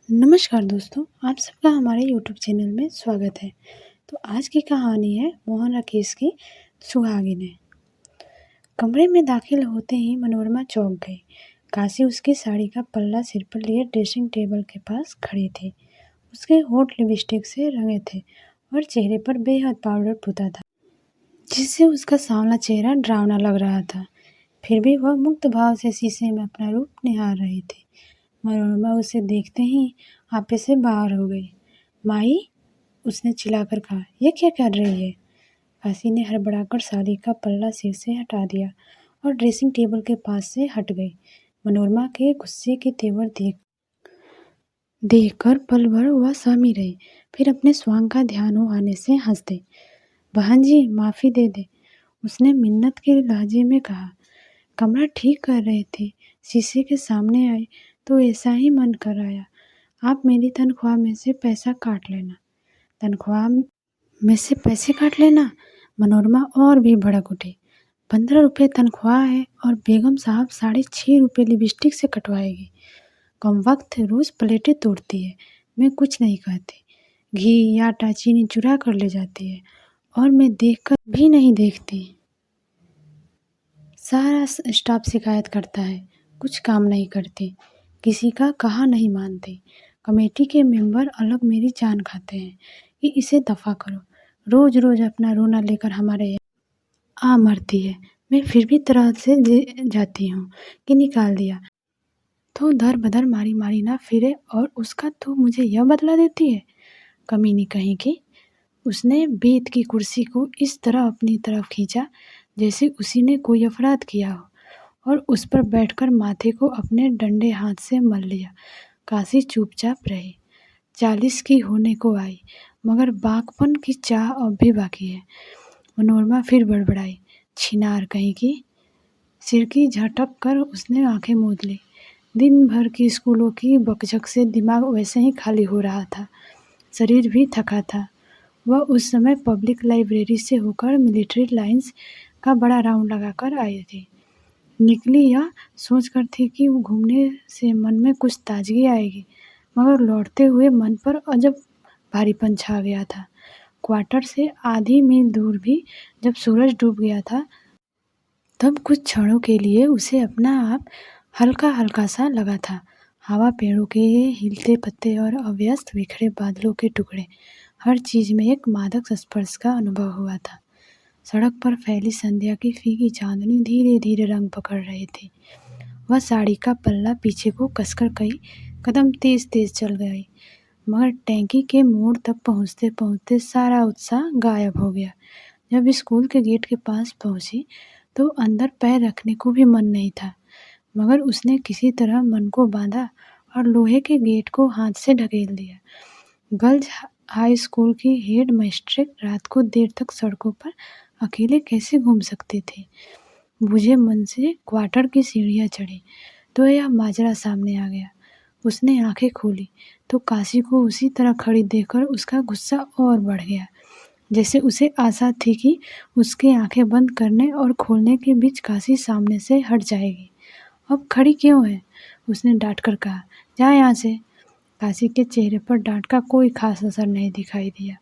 नमस्कार दोस्तों, आप सबका हमारे यूट्यूब चैनल में स्वागत है। तो आज की कहानी है मोहन राकेश की सुहागिनें। कमरे में दाखिल होते ही मनोरमा चौंक गई। काशी उसकी साड़ी का पल्ला सिर पर लिए ड्रेसिंग टेबल के पास खड़ी थी। उसके होंठ लिपस्टिक से रंगे थे और चेहरे पर बेहद पाउडर पुता था, जिससे उसका सांवला चेहरा डरावना लग रहा था। फिर भी वह मुक्त भाव से शीशे में अपना रूप निहार रही थी। मनोरमा उसे देखते ही आपे से बाहर हो गई। माई, उसने चिल्लाकर कहा, यह क्या कर रही है? काशी ने हड़बड़ाकर साड़ी का पल्ला सिर से हटा दिया और ड्रेसिंग टेबल के पास से हट गई। मनोरमा के गुस्से के तेवर देखकर पल भर वह सहमी रही। फिर अपने स्वांग का ध्यान हो आने से हंस दी। बहन जी, माफ़ी दे दे, उसने मिन्नत के लहजे में कहा। कमरा ठीक कर रहे थे, शीशे के सामने आए तो ऐसा ही मन कर आया। आप मेरी तनख्वाह में से पैसा काट लेना। तनख्वाह में से पैसे काट लेना? मनोरमा और भी भड़क उठी। 15 रुपये तनख्वाह है और बेगम साहब 6.5 रुपये लिपस्टिक से कटवाएगी। कम वक्त रोज प्लेटें तोड़ती है, मैं कुछ नहीं कहती। घी आटा चीनी चुरा कर ले जाती है और मैं देखकर भी नहीं देखती। सारा स्टाफ शिकायत करता है, कुछ काम नहीं करती, किसी का कहा नहीं मानती। कमेटी के मेंबर अलग मेरी जान खाते हैं कि इसे दफ़ा करो। रोज रोज अपना रोना लेकर हमारे यहाँ आ मरती है। मैं फिर भी तरह से जाती हूँ कि निकाल दिया तो दर बदर मारी मारी ना फिरे, और उसका तो मुझे यह बदला देती है। कमीनी कहीं की। उसने बेत की कुर्सी को इस तरह अपनी तरफ खींचा जैसे उसी ने कोई अपराध किया हो, और उस पर बैठकर माथे को अपने डंडे हाथ से मल लिया। काशी चुपचाप रही। 40 की होने को आई, मगर बाकपन की चाह अब भी बाकी है। मनोरमा फिर बड़बड़ाई, छिनार कहीं की। सिर की झटक कर उसने आंखें मूंद ली। दिन भर की स्कूलों की बकझक से दिमाग वैसे ही खाली हो रहा था, शरीर भी थका था। वह उस समय पब्लिक लाइब्रेरी से होकर मिलिट्री लाइंस का बड़ा राउंड लगाकर आई थी। निकली यह सोचकर थी कि वो घूमने से मन में कुछ ताजगी आएगी, मगर लौटते हुए मन पर अजब भारीपन छा गया था। क्वार्टर से आधी मील दूर भी जब सूरज डूब गया था, तब कुछ क्षणों के लिए उसे अपना आप हल्का हल्का सा लगा था। हवा, पेड़ों के हिलते पत्ते और अव्यस्त बिखरे बादलों के टुकड़े, हर चीज में एक मादक स्पर्श का अनुभव हुआ था। सड़क पर फैली संध्या की फीकी चांदनी धीरे धीरे रंग पकड़ रही थी। वह साड़ी का पल्ला पीछे को कसकर कई कदम तेज तेज चल गई, मगर टैंकी के मोड़ तक पहुंचते पहुंचते सारा उत्साह गायब हो गया। जब स्कूल के गेट के पास पहुंची तो अंदर पैर रखने को भी मन नहीं था, मगर उसने किसी तरह मन को बांधा और लोहे के गेट को हाथ से ढकेल दिया। गर्ल्स हाई स्कूल की हेड मास्ट्रेट रात को देर तक सड़कों पर अकेले कैसे घूम सकते थे? बुझे मन से क्वार्टर की सीढ़ियाँ चढ़ी तो यह माजरा सामने आ गया। उसने आंखें खोली तो काशी को उसी तरह खड़ी देखकर उसका गुस्सा और बढ़ गया, जैसे उसे आशा थी कि उसके आंखें बंद करने और खोलने के बीच काशी सामने से हट जाएगी। अब खड़ी क्यों है? उसने डांट कर कहा, जा यहाँ से। काशी के चेहरे पर डांट का कोई खास असर नहीं दिखाई दिया।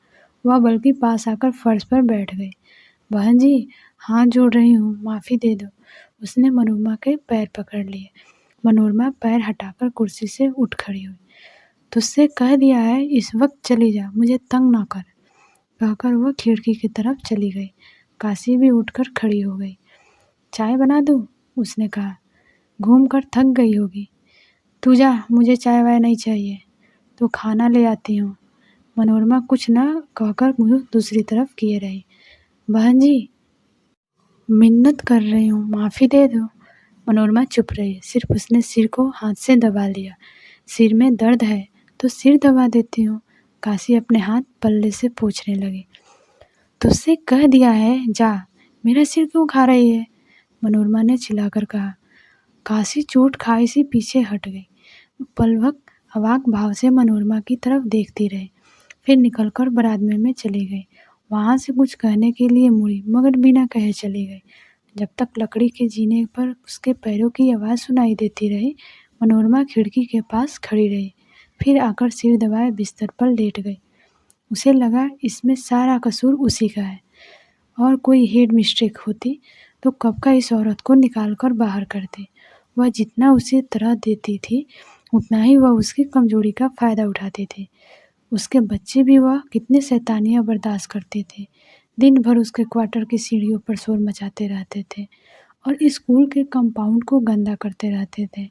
वह बल्कि पास आकर फर्श पर बैठ गई। बहन जी, हाथ जोड़ रही हूँ, माफ़ी दे दो। उसने मनोरमा के पैर पकड़ लिए। मनोरमा पैर हटाकर कुर्सी से उठ खड़ी हुई। तुझसे कह दिया है इस वक्त चली जा, मुझे तंग ना कर, कहकर वह खिड़की की तरफ चली गई। काशी भी उठकर खड़ी हो गई। चाय बना दूँ? उसने कहा, घूम कर थक गई होगी। तू जा, मुझे चाय वाय नहीं चाहिए। तो खाना ले आती हूँ। मनोरमा कुछ न कहकर मुँह दूसरी तरफ किए रही। बहन जी, मिन्नत कर रही हूँ, माफ़ी दे दो। मनोरमा चुप रही, सिर्फ उसने सिर को हाथ से दबा लिया। सिर में दर्द है तो सिर दबा देती हूँ। काशी अपने हाथ पल्ले से पोंछने लगी। तुझसे कह दिया है, जा, मेरा सिर क्यों खा रही है? मनोरमा ने चिल्लाकर कहा। काशी चोट खाई सी पीछे हट गई। पलवक अवाक भाव से मनोरमा की तरफ देखती रही, फिर निकलकर बरामदे में चली गई। वहाँ से कुछ कहने के लिए मुड़ी, मगर बिना कहे चली गई। जब तक लकड़ी के जीने पर उसके पैरों की आवाज़ सुनाई देती रही, मनोरमा खिड़की के पास खड़ी रही। फिर आकर सिर दबाए बिस्तर पर लेट गई। उसे लगा इसमें सारा कसूर उसी का है, और कोई हेड मिस्टेक होती तो कब का इस औरत को निकाल कर बाहर करते। वह जितना उसे तरह देती थी उतना ही वह उसकी कमजोरी का फ़ायदा उठाते थे। उसके बच्चे भी वह कितने शैतानियाँ बर्दाश्त करते थे। दिन भर उसके क्वार्टर की सीढ़ियों पर शोर मचाते रहते थे और स्कूल के कंपाउंड को गंदा करते रहते थे।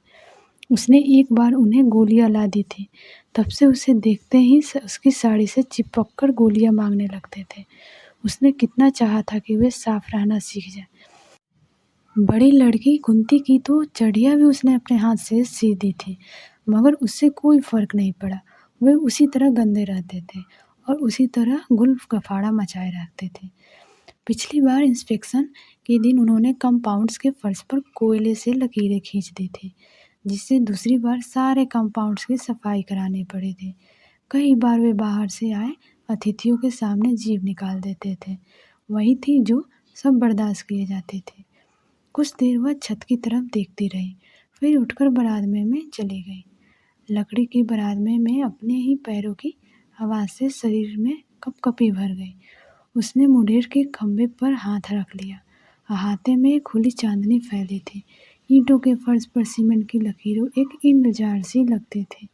उसने एक बार उन्हें गोलियां ला दी थी। तब से उसे देखते ही उसकी साड़ी से चिपक कर गोलियां मांगने लगते थे। उसने कितना चाहा था कि वे साफ रहना सीख जाए। बड़ी लड़की कुंती की तो चढ़िया भी उसने अपने हाथ से सी दी थी, मगर उससे कोई फर्क नहीं पड़ा। वे उसी तरह गंदे रहते थे और उसी तरह गुल्फ गफाड़ा मचाए रखते थे। पिछली बार इंस्पेक्शन के दिन उन्होंने कंपाउंड्स के फर्श पर कोयले से लकीरें खींच दी थी, जिससे दूसरी बार सारे कंपाउंड्स की सफाई करानी पड़ी थी। कई बार वे बाहर से आए अतिथियों के सामने जीभ निकाल देते थे। वही थी जो सब बर्दाश्त किए जाते थे। कुछ देर वह छत की तरफ देखती रही, फिर उठकर बरामदे में चली गई। लकड़ी की बरामदे में अपने ही पैरों की आवाज़ से शरीर में कपकपी भर गई। उसने मुंडेर के खंभे पर हाथ रख लिया। अहाते में खुली चांदनी फैली थी। ईंटों के फर्श पर सीमेंट की लकीरों एक इंतजार सी लगती थी।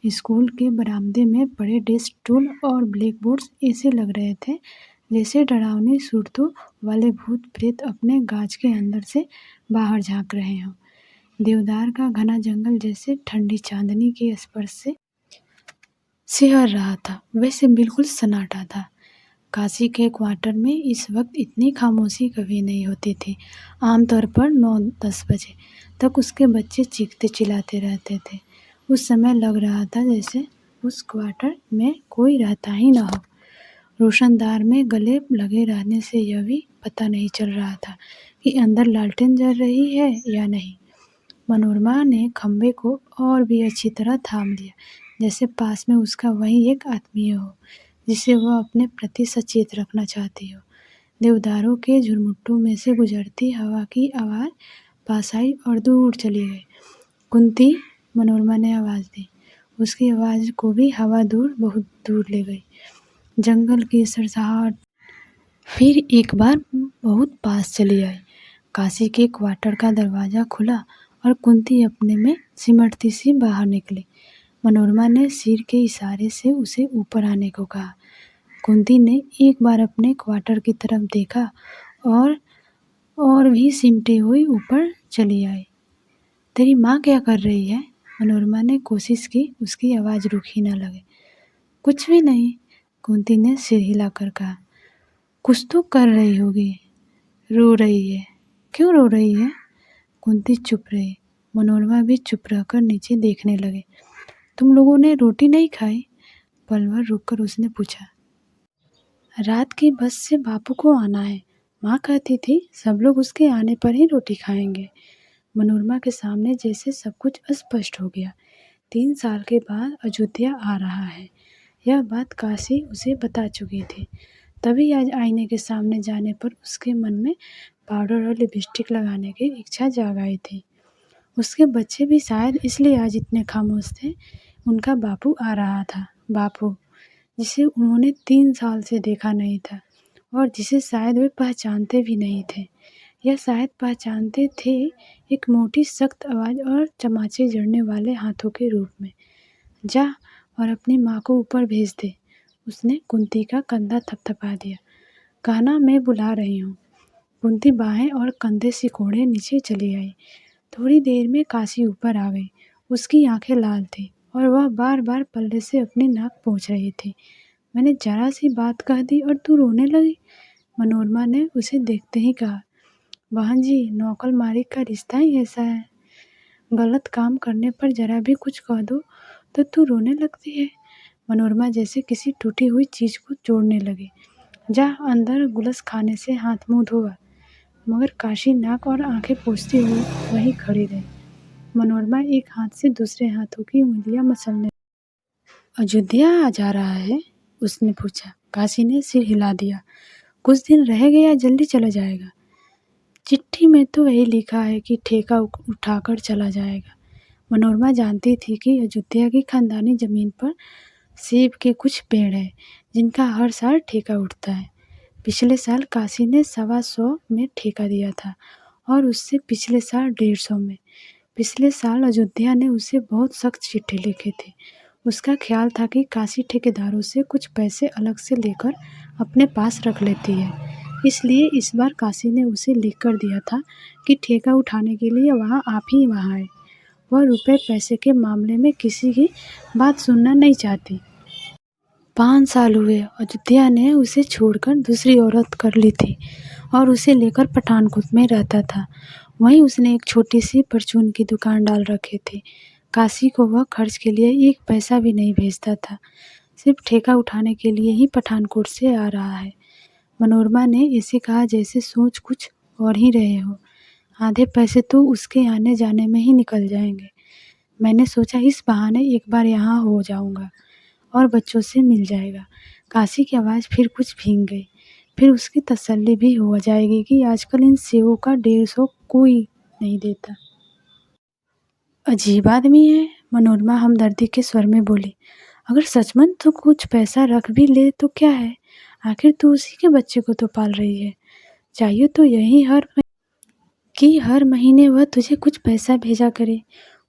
स्कूल के बरामदे में पड़े डेस्क टूल और ब्लैक बोर्ड्स ऐसे लग रहे थे जैसे डरावनी सूरतों वाले भूत प्रेत अपने गाज के अंदर से बाहर झांक रहे हों। देवदार का घना जंगल जैसे ठंडी चांदनी के स्पर्श से सिहर रहा था, वैसे बिल्कुल सन्नाटा था। काशी के क्वार्टर में इस वक्त इतनी खामोशी कभी नहीं होती थी। आमतौर पर 9-10 बजे तक उसके बच्चे चीखते चिल्लाते रहते थे। उस समय लग रहा था जैसे उस क्वार्टर में कोई रहता ही न हो। रोशनदान में गले लगे रहने से यह भी पता नहीं चल रहा था कि अंदर लालटेन जल रही है या नहीं। मनोरमा ने खंबे को और भी अच्छी तरह थाम लिया, जैसे पास में उसका वही एक आत्मीय हो जिसे वह अपने प्रति सचेत रखना चाहती हो। देवदारों के झुरमुट्टों में से गुजरती हवा की आवाज़ पास आई और दूर चली गई। कुंती, मनोरमा ने आवाज़ दी। उसकी आवाज़ को भी हवा बहुत दूर ले गई। जंगल की सरसराहट फिर एक बार बहुत पास चली आई। काशी के क्वार्टर का दरवाज़ा खुला और कुंती अपने में सिमटती सी बाहर निकली। मनोरमा ने सिर के इशारे से उसे ऊपर आने को कहा। कुंती ने एक बार अपने क्वार्टर की तरफ देखा और भी सिमटी हुई ऊपर चली आई। तेरी माँ क्या कर रही है? मनोरमा ने कोशिश की उसकी आवाज़ रूखी न लगे। कुछ भी नहीं, कुंती ने सिर हिलाकर कहा। कुछ तो कर रही होगी। रो रही है। क्यों रो रही है? कुंती चुप रही। मनोरमा भी चुप रहकर नीचे देखने लगे। तुम लोगों ने रोटी नहीं खाई? पल भर रुककर उसने पूछा। रात की बस से बापू को आना है। माँ कहती थी सब लोग उसके आने पर ही रोटी खाएंगे। मनोरमा के सामने जैसे सब कुछ स्पष्ट हो गया। 3 साल के बाद अयोध्या आ रहा है, यह बात काशी उसे बता चुकी थी। तभी आज आईने के सामने जाने पर उसके मन में पाउडर और लिपस्टिक लगाने की इच्छा जाग आई थी। उसके बच्चे भी शायद इसलिए आज इतने खामोश थे। उनका बापू आ रहा था। बापू जिसे उन्होंने 3 साल से देखा नहीं था और जिसे शायद वे पहचानते भी नहीं थे, या शायद पहचानते थे, एक मोटी सख्त आवाज़ और चमाचे जड़ने वाले हाथों के रूप में। जा और अपनी माँ को ऊपर भेज दे। उसने कुंती का कंधा थपथपा दिया। कहना मैं बुला रही हूँ। कुंती बाहें और कंधे सिकोड़े नीचे चली आई। थोड़ी देर में काशी ऊपर आ गई। उसकी आंखें लाल थीं और वह बार बार पल्ले से अपनी नाक पोंछ रही थी। मैंने जरा सी बात कह दी और तू रोने लगी? मनोरमा ने उसे देखते ही कहा। बहन जी, नौकर मारी का रिश्ता ही ऐसा है। गलत काम करने पर जरा भी कुछ कह दो तो तू रोने लगती है। मनोरमा जैसे किसी टूटी हुई चीज़ को जोड़ने लगी। जा अंदर गुलस खाने से हाथ मुँह धोआ। मगर काशी नाक और आंखें पोंछती हुई वहीं खड़ी रही। मनोरमा एक हाथ से दूसरे हाथों की उंगलियां मसलने। अयोध्या आ जा रहा है? उसने पूछा। काशी ने सिर हिला दिया। कुछ दिन रह गया, जल्दी चला जाएगा। चिट्ठी में तो यही लिखा है कि ठेका उठाकर चला जाएगा। मनोरमा जानती थी कि अयोध्या की खानदानी ज़मीन पर सेब के कुछ पेड़ हैं जिनका हर साल ठेका उठता है। पिछले साल काशी ने 125 में ठेका दिया था और उससे पिछले साल 150 में। पिछले साल अयोध्या ने उसे बहुत सख्त चिट्ठी लिखी थी। उसका ख्याल था कि काशी ठेकेदारों से कुछ पैसे अलग से लेकर अपने पास रख लेती है। इसलिए इस बार काशी ने उसे लिख कर दिया था कि ठेका उठाने के लिए वहाँ आप ही वहाँ आए। वह रुपए पैसे के मामले में किसी की बात सुनना नहीं चाहती। 5 साल हुए अयोध्या ने उसे छोड़कर दूसरी औरत कर ली थी और उसे लेकर पठानकोट में रहता था। वहीं उसने एक छोटी सी परचून की दुकान डाल रखी थी। काशी को वह खर्च के लिए एक पैसा भी नहीं भेजता था। सिर्फ ठेका उठाने के लिए ही पठानकोट से आ रहा है। मनोरमा ने ऐसे कहा जैसे सोच कुछ और ही रहे हो। आधे पैसे तो उसके आने जाने में ही निकल जाएंगे। मैंने सोचा इस बहाने एक बार यहाँ हो जाऊँगा और बच्चों से मिल जाएगा। काशी की आवाज़ फिर कुछ भीग गई। फिर उसकी तसल्ली भी हो जाएगी कि आजकल इन सेवों का 150 कोई नहीं देता। अजीब आदमी है, मनोरमा हमदर्दी के स्वर में बोली। अगर सचमुच तो कुछ पैसा रख भी ले तो क्या है, आखिर तू उसी के बच्चे को तो पाल रही है। चाहिए तो यही हर महीने वह तुझे कुछ पैसा भेजा करे।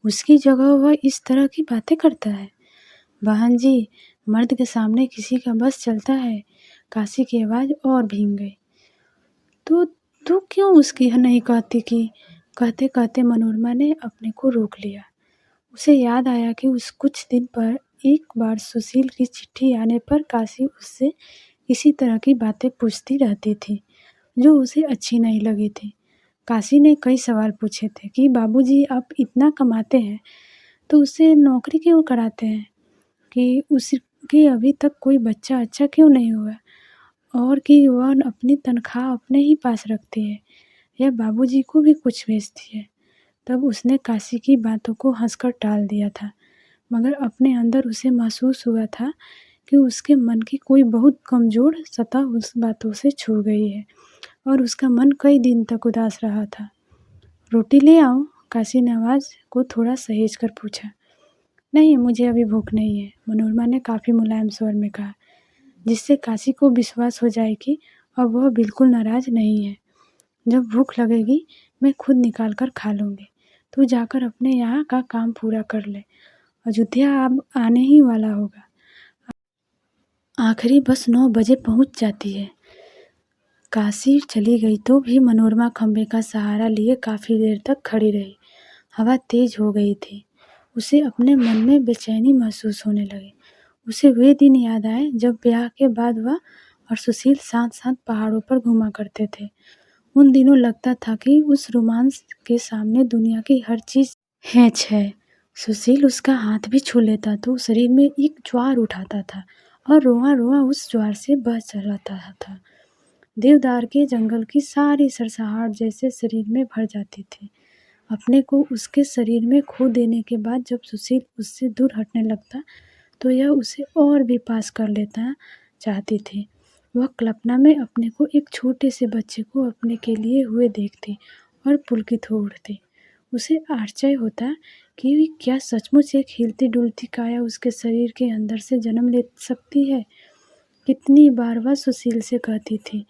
उसकी जगह वह इस तरह की बातें करता है। बहन जी, मर्द के सामने किसी का बस चलता है। काशी की आवाज़ और भीग गई। तो तू क्यों उसकी नहीं कहती कि कहते कहते मनोरमा ने अपने को रोक लिया। उसे याद आया कि उस कुछ दिन पर एक बार सुशील की चिट्ठी आने पर काशी उससे इसी तरह की बातें पूछती रहती थी जो उसे अच्छी नहीं लगी थी। काशी ने कई सवाल पूछे थे कि बाबूजी आप इतना कमाते हैं तो उसे नौकरी क्यों कराते हैं, कि उसके अभी तक कोई बच्चा अच्छा क्यों नहीं हुआ, और कि वह अपनी तनख्वाह अपने ही पास रखती है या बाबूजी को भी कुछ भेजती है। तब उसने काशी की बातों को हंसकर टाल दिया था, मगर अपने अंदर उसे महसूस हुआ था कि उसके मन की कोई बहुत कमज़ोर सतह उस बातों से छू गई है और उसका मन कई दिन तक उदास रहा था। रोटी ले आऊं? काशी ने आवाज़ को थोड़ा सहेज कर पूछा। नहीं, मुझे अभी भूख नहीं है, मनोरमा ने काफ़ी मुलायम स्वर में कहा, जिससे काशी को विश्वास हो जाए कि अब वह बिल्कुल नाराज़ नहीं है। जब भूख लगेगी मैं खुद निकाल कर खा लूँगी। तू जाकर अपने यहाँ का काम पूरा कर ले। अयोध्या अब आने ही वाला होगा। आखिरी बस 9 बजे पहुँच जाती है। काशी चली गई तो भी मनोरमा खंबे का सहारा लिए काफ़ी देर तक खड़ी रही। हवा तेज हो गई थी। उसे अपने मन में बेचैनी महसूस होने लगी। उसे वे दिन याद आए जब ब्याह के बाद वह और सुशील साथ साथ पहाड़ों पर घूमा करते थे। उन दिनों लगता था कि उस रोमांस के सामने दुनिया की हर चीज़ हैच है। सुशील उसका हाथ भी छू लेता तो शरीर में एक ज्वार उठाता था और रोआ रोआ उस ज्वार से बह चलाता था। देवदार के जंगल की सारी सरसराहट जैसे शरीर में भर जाती थी। अपने को उसके शरीर में खो देने के बाद जब सुशील उससे दूर हटने लगता तो यह उसे और भी पास कर लेता चाहती थी। वह कल्पना में अपने को एक छोटे से बच्चे को अपने के लिए हुए देखती और पुलकित हो उठती। उसे आश्चर्य होता कि क्या सचमुच एक हिलती डुलती काया उसके शरीर के अंदर से जन्म ले सकती है। कितनी बार वह सुशील से कहती थी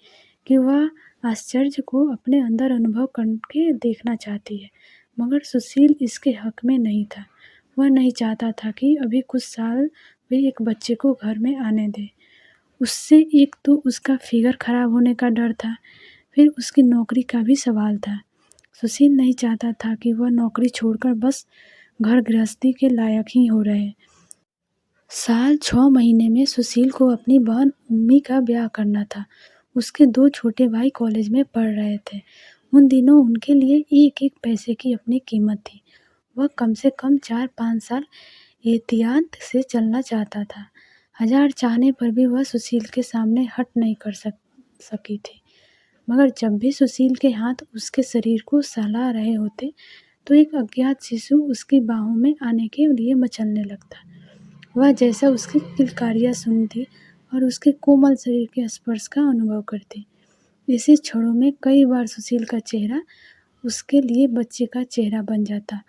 कि वह आश्चर्य को अपने अंदर अनुभव करके देखना चाहती है, मगर सुशील इसके हक में नहीं था। वह नहीं चाहता था कि अभी कुछ साल वे एक बच्चे को घर में आने दे। उससे एक तो उसका फिगर खराब होने का डर था, फिर उसकी नौकरी का भी सवाल था। सुशील नहीं चाहता था कि वह नौकरी छोड़कर बस घर गृहस्थी के लायक ही हो रहे। साल 6 महीने में सुशील को अपनी बहन उम्मी का ब्याह करना था। उसके 2 छोटे भाई कॉलेज में पढ़ रहे थे। उन दिनों उनके लिए एक एक पैसे की अपनी कीमत थी। वह कम से कम 4-5 साल एहतियात से चलना चाहता था। हजार चाहने पर भी वह सुशील के सामने हट नहीं कर सकी थी। मगर जब भी सुशील के हाथ उसके शरीर को सहला रहे होते तो एक अज्ञात शिशु उसकी बाहों में आने के लिए मचलने लगता। वह जैसा उसकी किलकारियाँ सुनती और उसके कोमल शरीर के स्पर्श का अनुभव करती। इसी क्षणों में कई बार सुशील का चेहरा उसके लिए बच्चे का चेहरा बन जाता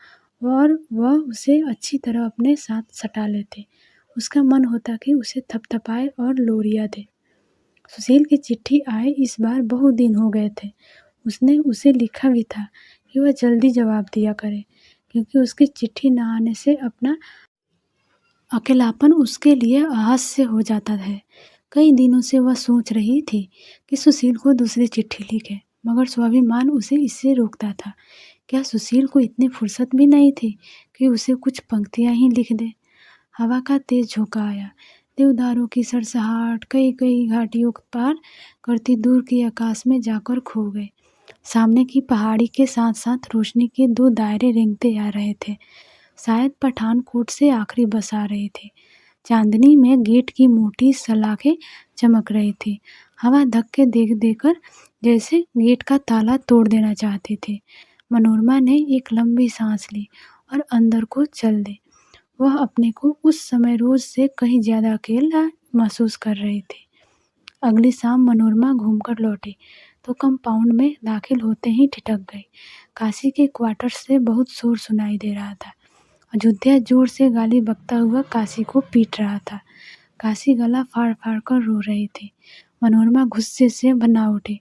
और वह उसे अच्छी तरह अपने साथ सटा लेते। उसका मन होता कि उसे थपथपाए और लोरियाँ दे। सुशील की चिट्ठी आए इस बार बहुत दिन हो गए थे। उसने उसे लिखा भी था कि वह जल्दी जवाब दिया करे, क्योंकि उसकी चिट्ठी न आने से अपना अकेलापन उसके लिए अहास्य हो जाता है। कई दिनों से वह सोच रही थी कि सुशील को दूसरी चिट्ठी लिखे, मगर स्वाभिमान उसे इससे रोकता था। क्या सुशील को इतनी फुर्सत भी नहीं थी कि उसे कुछ पंक्तियां ही लिख दे? हवा का तेज झोंका आया। देवदारों की सरसराहट कई कई घाटियों को पार करती दूर के आकाश में जाकर खो गए। सामने की पहाड़ी के साथ साथ रोशनी के दो दायरे रेंगते आ रहे थे। शायद पठानकोट से आखिरी बस आ रही थी। चांदनी में गेट की मोटी सलाखें चमक रही थी। हवा धक्के देख देकर जैसे गेट का ताला तोड़ देना चाहती थी। मनोरमा ने एक लंबी सांस ली और अंदर को चल दी। वह अपने को उस समय रोज से कहीं ज्यादा अकेला महसूस कर रही थी। अगली शाम मनोरमा घूमकर लौटी तो कंपाउंड में दाखिल होते ही ठिठक गई। काशी के क्वार्टर से बहुत शोर सुनाई दे रहा था। अयोध्या जोर से गाली बकता हुआ काशी को पीट रहा था। काशी गला फाड़ फाड़ कर रो रही थी। मनोरमा गुस्से से भना उठी।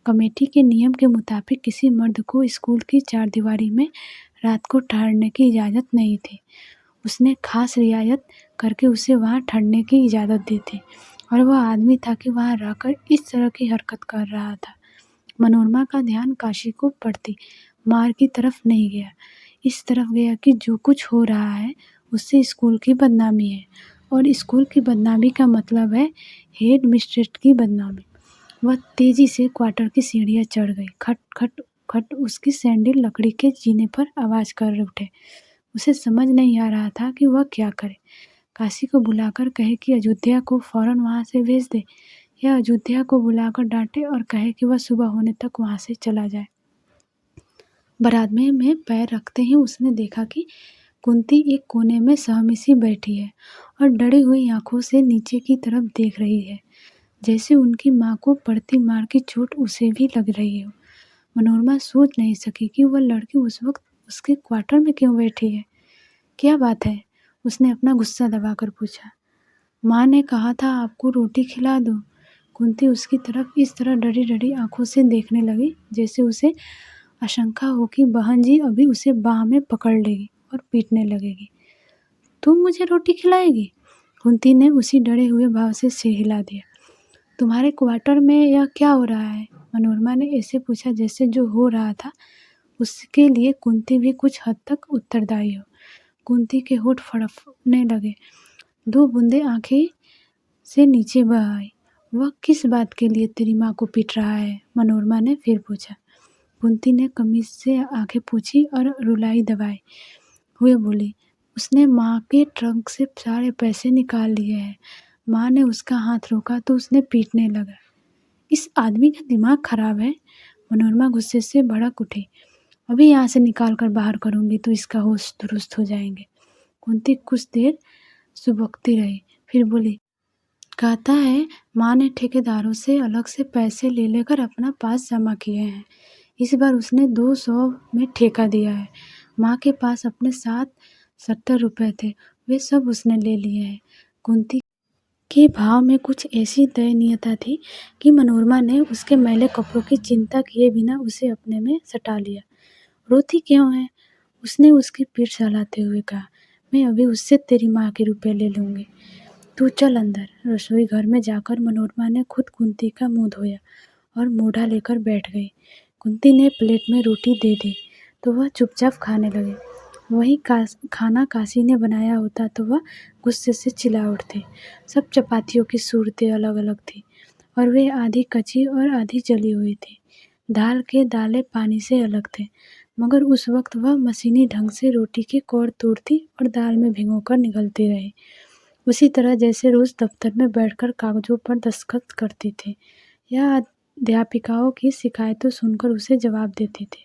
कमेटी के नियम के मुताबिक किसी मर्द को स्कूल की चारदीवारी में रात को ठहरने की इजाज़त नहीं थी। उसने खास रियायत करके उसे वहाँ ठहरने की इजाज़त दी थी, और वह आदमी था कि वहाँ रहकर इस तरह की हरकत कर रहा था। मनोरमा का ध्यान काशी को पड़ती मार की तरफ नहीं गया, इस तरफ गया कि जो कुछ हो रहा है उससे स्कूल की बदनामी है, और स्कूल की बदनामी का मतलब है हेड मिस्ट्रेस की बदनामी। वह तेजी से क्वार्टर की सीढ़ियाँ चढ़ गई। खट खट खट उसकी सैंडल लकड़ी के जीने पर आवाज़ कर उठे। उसे समझ नहीं आ रहा था कि वह क्या करे। काशी को बुलाकर कहे कि अयोध्या को फौरन वहाँ से भेज दे, या अयोध्या को बुलाकर डांटे और कहे कि वह सुबह होने तक वहाँ से चला जाए। बरामदे में पैर रखते ही उसने देखा कि कुंती एक कोने में सहमी सी बैठी है और डरी हुई आंखों से नीचे की तरफ देख रही है, जैसे उनकी माँ को पड़ती मार की चोट उसे भी लग रही हो। मनोरमा सोच नहीं सकी कि वह लड़की उस वक्त उसके क्वार्टर में क्यों बैठी है। क्या बात है? उसने अपना गुस्सा दबाकर पूछा। माँ ने कहा था आपको रोटी खिला दो। कुंती उसकी तरफ इस तरह डरी डरी आंखों से देखने लगी जैसे उसे आशंका हो कि बहन जी अभी उसे बाह में पकड़ लेगी और पीटने लगेगी। तुम मुझे रोटी खिलाएगी? कुंती ने उसी डरे हुए भाव से सिर हिला दिया। तुम्हारे क्वार्टर में यह क्या हो रहा है? मनोरमा ने ऐसे पूछा जैसे जो हो रहा था उसके लिए कुंती भी कुछ हद तक उत्तरदायी हो। कुंती के होठ फड़फड़ने लगे। दो बूंदें आंखें से नीचे बह आई। वह किस बात के लिए तेरी माँ को पीट रहा है? मनोरमा ने फिर पूछा। कुंती ने कमीज से आंखें पूछी और रुलाई दबाए हुए बोली, उसने माँ के ट्रंक से सारे पैसे निकाल लिए हैं। माँ ने उसका हाथ रोका तो उसने पीटने लगा। इस आदमी का दिमाग खराब है। मनोरमा गुस्से से भड़क उठी। अभी यहाँ से निकाल कर बाहर करूँगी तो इसका होश दुरुस्त हो जाएंगे। कुंती कुछ देर सुबकती रही, फिर बोली, कहता है माँ ने ठेकेदारों से अलग से पैसे ले लेकर अपना पास जमा किए हैं। इस बार उसने 200 में ठेका दिया है। माँ के पास अपने साथ 70 रुपये थे, वे सब उसने ले लिए हैं। कुंती के भाव में कुछ ऐसी दयनीयता थी कि मनोरमा ने उसके मैले कपड़ों की चिंता किए बिना उसे अपने में सटा लिया। रोती क्यों है? उसने उसकी पीठ सहलाते हुए कहा। मैं अभी उससे तेरी माँ के रुपए ले लूँगी। तू चल अंदर। रसोई घर में जाकर मनोरमा ने खुद कुंती का मुंह धोया और मोढ़ा लेकर बैठ गई। कुंती ने प्लेट में रोटी दे दी तो वह चुपचाप खाने लगे। वही खाना काशी ने बनाया होता तो वह गुस्से से चिल्ला उठते। सब चपातियों की सूरतें अलग अलग थी और वे आधी कच्ची और आधी जली हुई थी। दाल के दाले पानी से अलग थे, मगर उस वक्त वह मशीनी ढंग से रोटी के कौर तोड़ती और दाल में भिगोकर निगलती रही, उसी तरह जैसे रोज दफ्तर में बैठकर कागजों पर दस्तखत करती थी या अध्यापिकाओं की शिकायतों सुनकर उसे जवाब देती थी।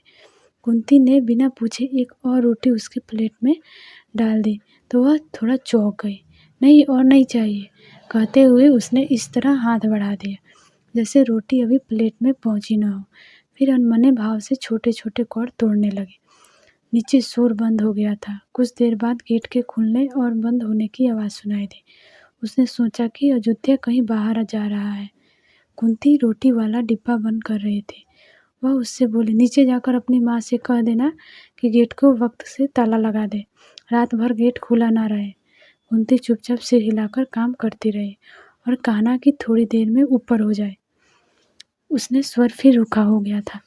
कुंती ने बिना पूछे एक और रोटी उसके प्लेट में डाल दी तो वह थोड़ा चौंक गई। नहीं और नहीं चाहिए, कहते हुए उसने इस तरह हाथ बढ़ा दिया जैसे रोटी अभी प्लेट में पहुंची न हो। फिर अनमने भाव से छोटे छोटे कौर तोड़ने लगी। नीचे शोर बंद हो गया था। कुछ देर बाद गेट के खुलने और बंद होने की आवाज़ सुनाई दी। उसने सोचा कि अयोध्या कहीं बाहर जा रहा है। कुंती रोटी वाला डिब्बा बंद कर रही थी। वह उससे बोली, नीचे जाकर अपनी माँ से कह देना कि गेट को वक्त से ताला लगा दे, रात भर गेट खुला ना रहे। कुंती चुपचाप सिर हिलाकर काम करती रही और कहना कि थोड़ी देर में ऊपर हो जाए। उसने स्वर फिर रुका हो गया था।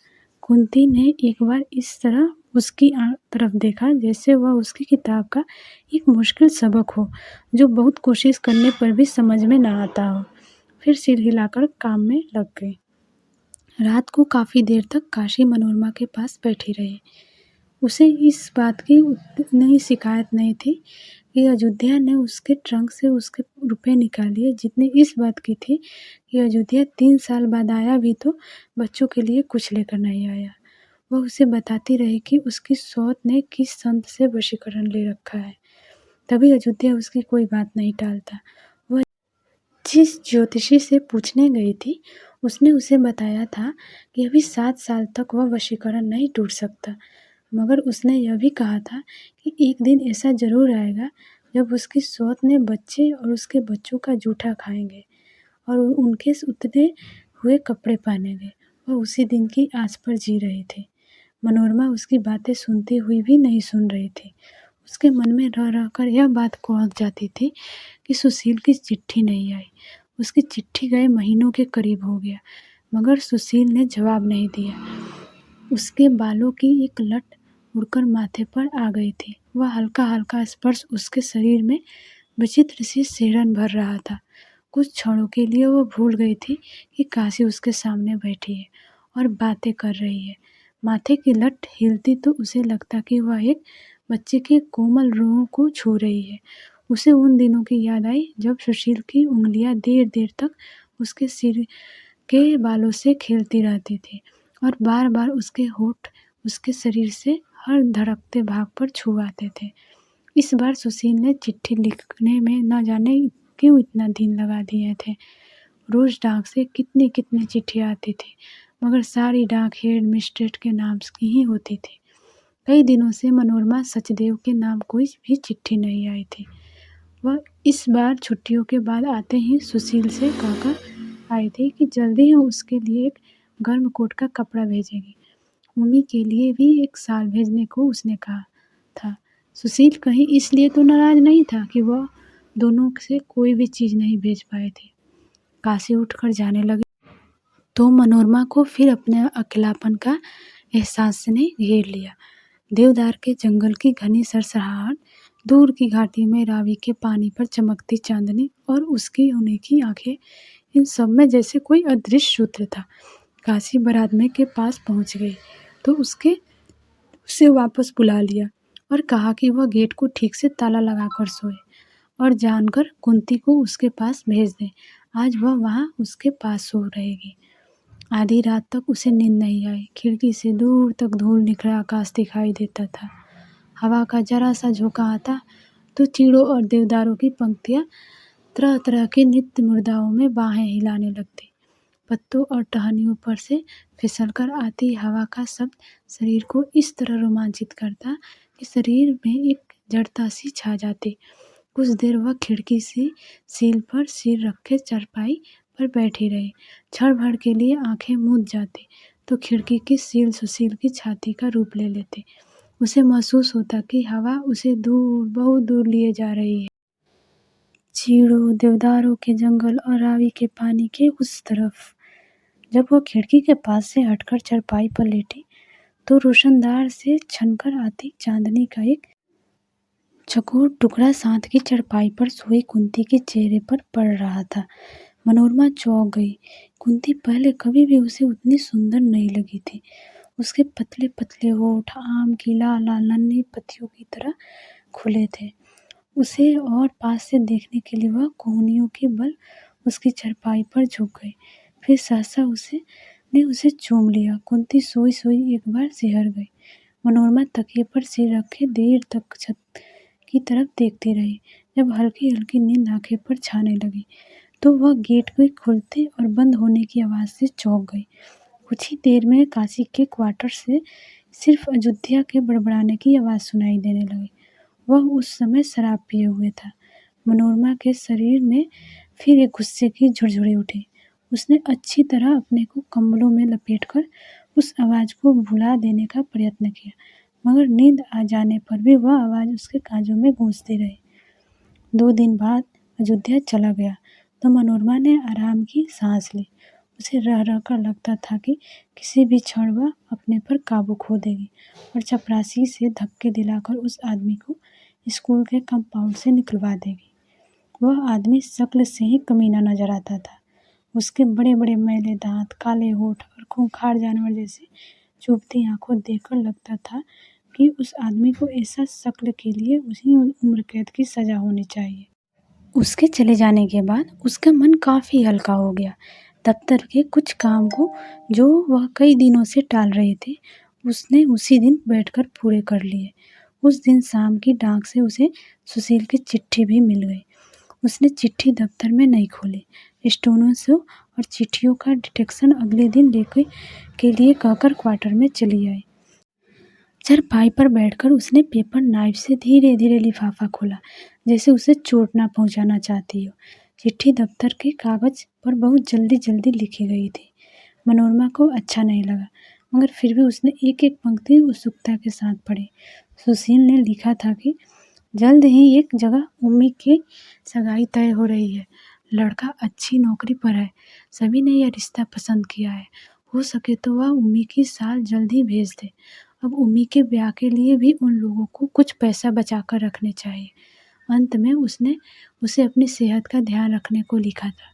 कुंती ने एक बार इस तरह उसकी तरफ देखा जैसे वह उसकी किताब का एक मुश्किल सबक हो जो बहुत कोशिश करने पर भी समझ में ना आता हो। फिर सिर हिलाकर काम में लग गई। रात को काफ़ी देर तक काशी मनोरमा के पास बैठी रही। उसे इस बात की उतनी शिकायत नहीं थी कि अयोध्या ने उसके ट्रंक से उसके रुपए निकाल लिए, जितनी इस बात की थी कि अयोध्या 3 साल बाद आया भी तो बच्चों के लिए कुछ लेकर नहीं आया। वह उसे बताती रही कि उसकी सौत ने किस संत से वशीकरण ले रखा है। तभी अयोध्या उसकी कोई बात नहीं टालता। वह जिस ज्योतिषी से पूछने गई थी, उसने उसे बताया था कि अभी 7 साल तक वह वशीकरण नहीं टूट सकता, मगर उसने यह भी कहा था कि एक दिन ऐसा ज़रूर आएगा जब उसकी सौत ने बच्चे और उसके बच्चों का जूठा खाएंगे और उनके उतने हुए कपड़े पहनेंगे। वह उसी दिन की आस पर जी रही थी। मनोरमा उसकी बातें सुनती हुई भी नहीं सुन रही थी। उसके मन में रह रह कर यह बात खौंच जाती थी कि सुशील की चिट्ठी नहीं आई। उसकी चिट्ठी गए महीनों के करीब हो गया, मगर सुशील ने जवाब नहीं दिया। उसके बालों की एक लट उड़कर माथे पर आ गई थी। वह हल्का हल्का स्पर्श उसके शरीर में विचित्र सी सिहरन भर रहा था। कुछ क्षणों के लिए वो भूल गई थी कि काशी उसके सामने बैठी है और बातें कर रही है। माथे की लट हिलती तो उसे लगता कि वह एक बच्चे के कोमल रूहों को छू रही है। उसे उन दिनों की याद आई जब सुशील की उंगलियां देर देर तक उसके सिर के बालों से खेलती रहती थी और बार बार उसके होठ उसके शरीर से हर धड़कते भाग पर छू आते थे। इस बार सुशील ने चिट्ठी लिखने में न जाने क्यों इतना दिन लगा दिए थे। रोज डाक से कितनी कितनी चिट्ठियाँ आती थी, मगर सारी डाक हेड मिस्ट्रेस के नाम की ही होती थी। कई दिनों से मनोरमा सचदेव के नाम कोई भी चिट्ठी नहीं आई थी। वह इस बार छुट्टियों के बाद आते ही सुशील से कहकर आई थी कि जल्दी ही उसके लिए एक गर्म कोट का कपड़ा भेजेगी। उम्मी के लिए भी एक शाल भेजने को उसने कहा था। सुशील कहीं इसलिए तो नाराज नहीं था कि वह दोनों से कोई भी चीज़ नहीं भेज पाए थे। काशी उठकर जाने लगे तो मनोरमा को फिर अपने अकेलापन का एहसास ने घेर लिया। देवदार के जंगल की घनी सरसराहट, दूर की घाटी में रावी के पानी पर चमकती चांदनी और उसकी अनोखी आंखें, इन सब में जैसे कोई अदृश्य सूत्र था। काशी बरादमे के पास पहुंच गई तो उसे वापस बुला लिया और कहा कि वह गेट को ठीक से ताला लगाकर सोए और जानकर कुंती को उसके पास भेज दे। आज वह वहाँ उसके पास सो रहेगी। आधी रात तक उसे नींद नहीं आई। खिड़की से दूर तक धूल निखरा आकाश दिखाई देता था। हवा का जरा सा झोंका आता तो चीड़ों और देवदारों की पंक्तियाँ तरह तरह के नित्य मुर्दाओं में बाहें हिलाने लगती। पत्तों और टहनियों पर से फिसलकर आती हवा का शब्द शरीर को इस तरह रोमांचित करता कि शरीर में एक जड़ता सी छा जाती। कुछ देर वह खिड़की से सील पर सिर रखे चारपाई पर बैठी रही। क्षण भर के लिए आंखें मूंद जाती तो खिड़की की सील सुशील की छाती का रूप ले लेती। उसे महसूस होता कि हवा उसे दूर, बहुत दूर लिए जा रही है। चीड़ों, देवदारों के जंगल और रावी के पानी के उस तरफ। जब वह खिड़की के पास से हटकर चारपाई पर लेटी तो रोशनदार से छनकर आती चांदनी का एक चकोर टुकड़ा साथ की चारपाई पर सोई कुंती के चेहरे पर पड़ रहा था। मनोरमा चौंक गई। कुंती पहले कभी भी उसे उतनी सुंदर नहीं लगी थी। उसके पतले पतले होठ आम की लाल लाल नन्ही पत्तियों की तरह खुले थे। उसे और पास से देखने के लिए वह कोहनियों के बल उसकी चारपाई पर झुक गई। फिर सहसा उसे चूम लिया। कुंती सोई सोई एक बार सिहर गई। मनोरमा तकिए पर सिर रखे देर तक छत की तरफ देखती रही। जब हल्की हल्की नींद आंखें पर छाने लगी तो वह गेट के खुलते और बंद होने की आवाज़ से चौंक गई। कुछ ही देर में काशी के क्वार्टर से सिर्फ अयोध्या के बड़बड़ाने की आवाज़ सुनाई देने लगी। वह उस समय शराब पिए हुए था। मनोरमा के शरीर में फिर एक गुस्से की झुरझुरी उठी। उसने अच्छी तरह अपने को कंबलों में लपेटकर उस आवाज़ को भुला देने का प्रयत्न किया, मगर नींद आ जाने पर भी वह आवाज़ उसके कानों में गूंजती रही। 2 दिन बाद अयोध्या चला गया तो मनोरमा ने आराम की सांस ली। उसे रह रह कर लगता था कि किसी भी क्षण वह अपने पर काबू खो देगी और चपरासी से धक्के दिलाकर उस आदमी को स्कूल के कंपाउंड से निकलवा देगी। वह आदमी शक्ल से ही कमीना नजर आता था। उसके बड़े बड़े मैले दांत, काले होठ और खूंखार जानवर जैसे चुभती आंखों देखकर लगता था कि उस आदमी को ऐसा शक्ल के लिए उसी उम्र कैद की सजा होनी चाहिए। उसके चले जाने के बाद उसका मन काफ़ी हल्का हो गया। दफ्तर के कुछ काम को जो वह कई दिनों से टाल रहे थे, उसने उसी दिन बैठकर पूरे कर लिए। उस दिन शाम की डाक से उसे सुशील की चिट्ठी भी मिल गई। उसने चिट्ठी दफ्तर में नहीं खोली। स्टोनों से और चिट्ठियों का डिटेक्शन अगले दिन लेके के लिए कहकर क्वार्टर में चली आई। चारपाई पर बैठकर उसने पेपर नाइफ से धीरे धीरे लिफाफा खोला, जैसे उसे चोट ना पहुंचाना चाहती हो। चिट्ठी दफ्तर के कागज पर बहुत जल्दी जल्दी लिखी गई थी। मनोरमा को अच्छा नहीं लगा, मगर फिर भी उसने एक एक पंक्ति उत्सुकता के साथ पढ़ी। सुशील ने लिखा था कि जल्द ही एक जगह उम्मी की सगाई तय हो रही है। लड़का अच्छी नौकरी पर है। सभी ने यह रिश्ता पसंद किया है। हो सके तो वह उम्मी की साल जल्द ही भेज दे। अब उम्मी के ब्याह के लिए भी उन लोगों को कुछ पैसा बचा कर रखने चाहिए। अंत में उसने उसे अपनी सेहत का ध्यान रखने को लिखा था।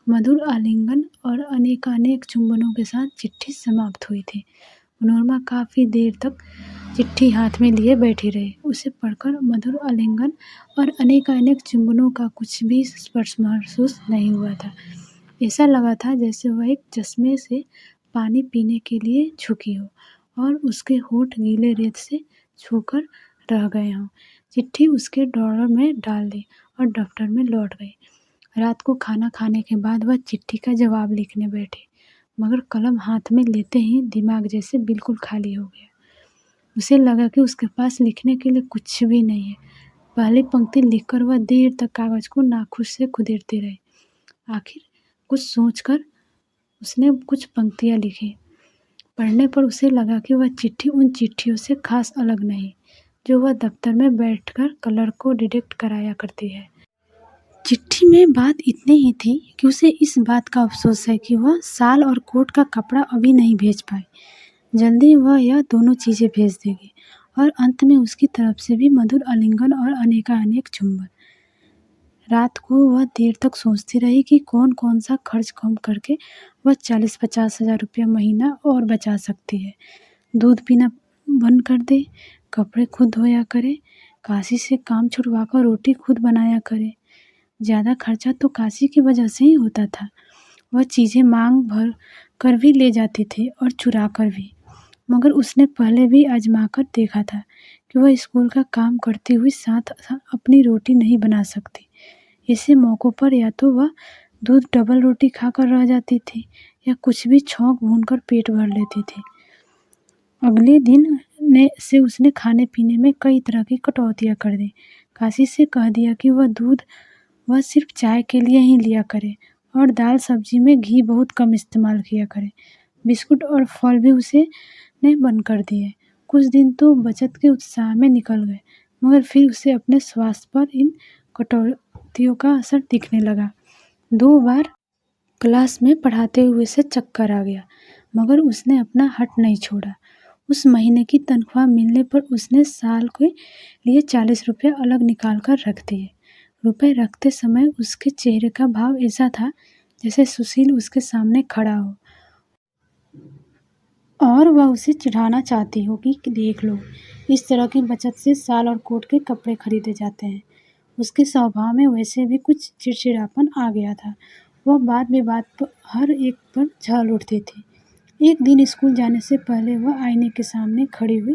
मधुर आलिंगन और अनेकानेक चुंबनों के साथ चिट्ठी समाप्त हुई थी। मनोरमा काफ़ी देर तक चिट्ठी हाथ में लिए बैठी रही। उसे पढ़कर मधुर आलिंगन और अनेकानेक चुंबनों का कुछ भी स्पर्श महसूस नहीं हुआ था। ऐसा लगा था जैसे वह एक चश्मे से पानी पीने के लिए झुकी हो और उसके होंठ गीले रेत से छूकर रह गए हों। चिट्ठी उसके ड्रॉअर में डाल दी और दफ्तर में लौट गई। रात को खाना खाने के बाद वह चिट्ठी का जवाब लिखने बैठी, मगर कलम हाथ में लेते ही दिमाग जैसे बिल्कुल खाली हो गया। उसे लगा कि उसके पास लिखने के लिए कुछ भी नहीं है। पहली पंक्ति लिखकर वह देर तक कागज को नाखुश से खुदेरती रही। आखिर कुछ सोचकर उसने कुछ पंक्तियां लिखी। पढ़ने पर उसे लगा कि वह चिट्ठी उन चिट्ठियों से खास अलग नहीं, जो वह दफ्तर में बैठकर क्लर्क को डिटेक्ट कराया करती है। चिट्ठी में बात इतनी ही थी कि उसे इस बात का अफसोस है कि वह शाल और कोट का कपड़ा अभी नहीं भेज पाई। जल्दी वह यह दोनों चीज़ें भेज देगी। और अंत में उसकी तरफ से भी मधुर आलिंगन और अनेकानेक चुंबन। रात को वह देर तक सोचती रही कि कौन कौन सा खर्च कम करके वह 40-50 हज़ार रुपया महीना और बचा सकती है। दूध पीना बंद कर दे, कपड़े खुद धोया करे, काशी से काम छुड़वाकर रोटी खुद बनाया करे। ज़्यादा खर्चा तो काशी की वजह से ही होता था। वह चीज़ें मांग भर कर भी ले जाती थी और चुरा कर भी, मगर उसने पहले भी आजमा कर देखा था कि वह स्कूल का काम करती हुई साथ अपनी रोटी नहीं बना सकती। ऐसे मौक़ों पर या तो वह दूध डबल रोटी खाकर रह जाती थी या कुछ भी छौंक भूनकर पेट भर लेती थी। अगले दिन से उसने खाने पीने में कई तरह की कटौतियाँ कर दी। काशी से कह दिया कि वह सिर्फ चाय के लिए ही लिया करे और दाल सब्जी में घी बहुत कम इस्तेमाल किया करे। बिस्कुट और फल भी उसने बंद कर दिए। कुछ दिन तो बचत के उत्साह में निकल गए, मगर फिर उसे अपने स्वास्थ्य पर इन कटौतियों का असर दिखने लगा। 2 बार क्लास में पढ़ाते हुए से चक्कर आ गया, मगर उसने अपना हट नहीं छोड़ा। उस महीने की तनख्वाह मिलने पर उसने साल के लिए 40 रुपये अलग निकाल कर रख दिए। रुपए रखते समय उसके चेहरे का भाव ऐसा था जैसे सुशील उसके सामने खड़ा हो और वह उसे चिढ़ाना चाहती हो कि देख लो, इस तरह की बचत से साल और कोट के कपड़े खरीदे जाते हैं। उसके स्वभाव में वैसे भी कुछ चिड़चिड़ापन आ गया था। वह बात बेबात पर हर एक पर झल उठती थी। एक दिन स्कूल जाने से पहले वह आईने के सामने खड़ी हुई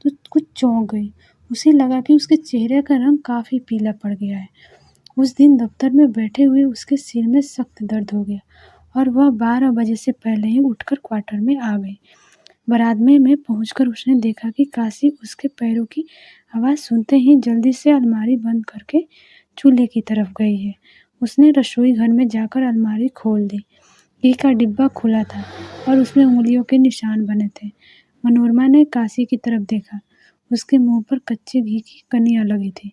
तो कुछ चौंक गई। उसे लगा कि उसके चेहरे का रंग काफ़ी पीला पड़ गया है। उस दिन दफ्तर में बैठे हुए उसके सिर में सख्त दर्द हो गया और वह 12 बजे से पहले ही उठकर क्वार्टर में आ गई। बरामदे में पहुंचकर उसने देखा कि काशी उसके पैरों की आवाज़ सुनते ही जल्दी से अलमारी बंद करके चूल्हे की तरफ गई है। उसने रसोई घर में जाकर अलमारी खोल दी। घी का डिब्बा खुला था और उसमें उंगलियों के निशान बने थे। मनोरमा ने काशी की तरफ देखा। उसके मुंह पर कच्चे घी की कनियां लगी थी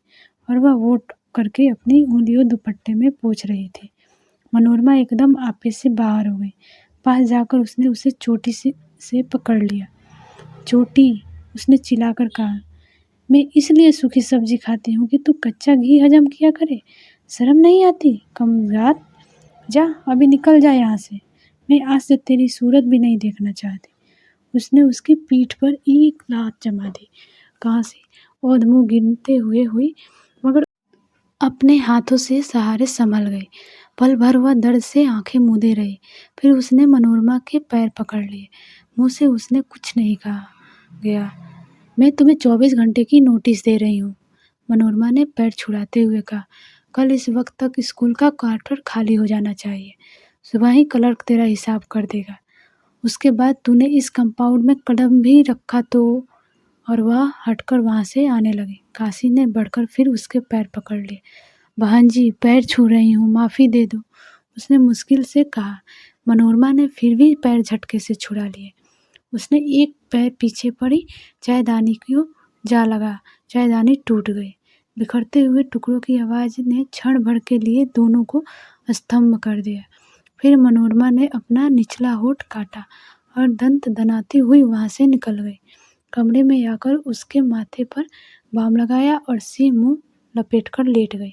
और वह वोट करके अपनी उंगलियों दुपट्टे में पोंछ रही थी। मनोरमा एकदम आपे से बाहर हो गई। पास जाकर उसने उसे चोटी से पकड़ लिया। चोटी, उसने चिल्लाकर कहा, मैं इसलिए सूखी सब्जी खाती हूँ कि तू कच्चा घी हजम किया करे। शर्म नहीं आती? कमज़ात, जा अभी निकल जा यहाँ से। मैं आज से तेरी सूरत भी नहीं देखना चाहती। उसने उसकी पीठ पर एक लात जमा दी। कहाँ से और मुंह गिनते हुए हुई, मगर अपने हाथों से सहारे संभल गई। पल भर वह दर्द से आंखें मूंदे रही। फिर उसने मनोरमा के पैर पकड़ लिए। मुंह से उसने कुछ नहीं कहा। गया, मैं तुम्हें 24 घंटे की नोटिस दे रही हूँ, मनोरमा ने पैर छुड़ाते हुए कहा। कल इस वक्त तक स्कूल का क्वार्टर खाली हो जाना चाहिए। सुबह ही क्लर्क तेरा हिसाब कर देगा। उसके बाद तूने इस कंपाउंड में कदम भी रखा तो। और वह हटकर वहाँ से आने लगी। काशी ने बढ़कर फिर उसके पैर पकड़ लिए। बहन जी, पैर छू रही हूँ, माफ़ी दे दो, उसने मुश्किल से कहा। मनोरमा ने फिर भी पैर झटके से छुड़ा लिए। उसने एक पैर पीछे पड़ी, चायदानी को जा लगा। चायदानी टूट गई। बिखरते हुए टुकड़ों की आवाज़ ने क्षण भर के लिए दोनों को स्तब्ध कर दिया। फिर मनोरमा ने अपना निचला होंठ काटा और दंत दनाती हुई वहाँ से निकल गई। कमरे में आकर उसके माथे पर बाम लगाया और सिर मुंह लपेटकर लेट गई।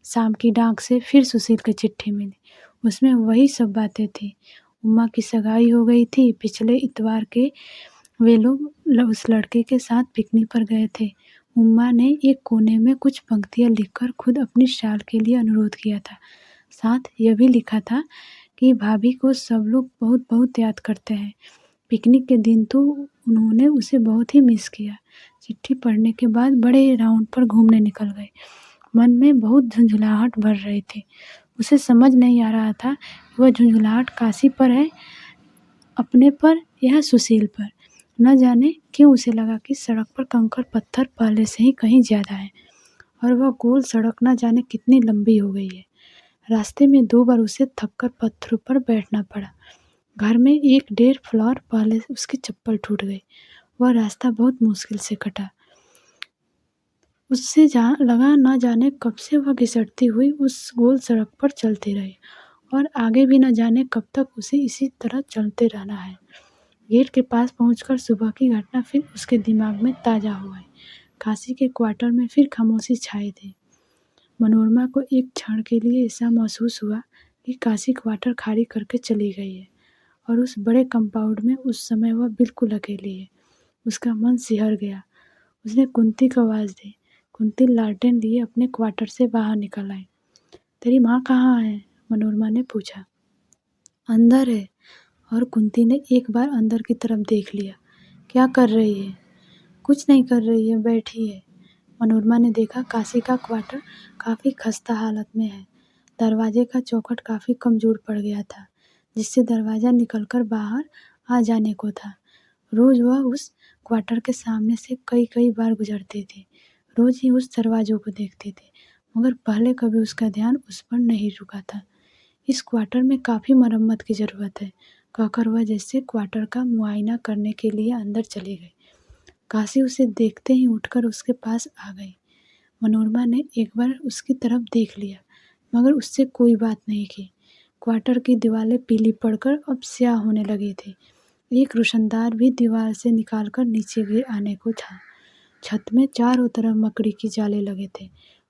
शाम की डाक से फिर सुशील की चिट्ठी मिली। उसमें वही सब बातें थी। उमा की सगाई हो गई थी। पिछले इतवार के वे लोग उस लड़के के साथ पिकनिक पर गए थे। उमा ने एक कोने में कुछ पंक्तियां लिखकर खुद अपनी शाल के लिए अनुरोध किया था। साथ यह भी लिखा था कि भाभी को सब लोग बहुत बहुत याद करते हैं। पिकनिक के दिन तो उन्होंने उसे बहुत ही मिस किया। चिट्ठी पढ़ने के बाद बड़े राउंड पर घूमने निकल गए। मन में बहुत झुंझुलाहट भर रही थी। उसे समझ नहीं आ रहा था कि वह झुंझुलाहट काशी पर है, अपने पर या सुशील पर। न जाने क्यों उसे लगा कि सड़क पर कंकड़ पत्थर पहले से ही कहीं ज़्यादा है और वह गोल सड़क न जाने कितनी लंबी हो गई है। रास्ते में 2 बार उसे थककर पत्थरों पर बैठना पड़ा। घर में 1-1.5 फ्लोर पहले उसकी चप्पल टूट गई। वह रास्ता बहुत मुश्किल से कटा। उससे लगा न जाने कब से वह घिसटती हुई उस गोल सड़क पर चलती रही और आगे भी न जाने कब तक उसे इसी तरह चलते रहना है। गेट के पास पहुंचकर सुबह की घटना फिर उसके दिमाग में ताज़ा हो गई। काशी के क्वार्टर में फिर खामोशी छाई थी। मनोरमा को एक क्षण के लिए ऐसा महसूस हुआ कि काशी क्वार्टर खाली करके चली गई है और उस बड़े कंपाउंड में उस समय वह बिल्कुल अकेली है। उसका मन सिहर गया। उसने कुंती को आवाज़ दी। कुंती लालटेन लिए अपने क्वार्टर से बाहर निकल आई। तेरी माँ कहाँ है? मनोरमा ने पूछा। अंदर है। और कुंती ने एक बार अंदर की तरफ देख लिया। क्या कर रही है? कुछ नहीं कर रही है, बैठी है। मनोरमा ने देखा काशी का क्वार्टर काफ़ी खस्ता हालत में है। दरवाजे का चौखट काफ़ी कमज़ोर पड़ गया था, जिससे दरवाज़ा निकलकर बाहर आ जाने को था। रोज़ वह उस क्वार्टर के सामने से कई बार गुजरती थी। रोज़ ही उस दरवाज़ों को देखती थी, मगर पहले कभी उसका ध्यान उस पर नहीं रुका था। इस क्वार्टर में काफ़ी मरम्मत की ज़रूरत है, कहकर वह जैसे क्वार्टर का मुआयना करने के लिए अंदर चली गई। काशी उसे देखते ही उठकर उसके पास आ गई। मनोरमा ने एक बार उसकी तरफ देख लिया, मगर उससे कोई बात नहीं की। क्वार्टर की दीवारें पीली पड़कर अब स्याह होने लगी थी। एक रोशनदान भी दीवार से निकालकर नीचे गिर आने को था। छत में चारों तरफ मकड़ी के जाले लगे थे,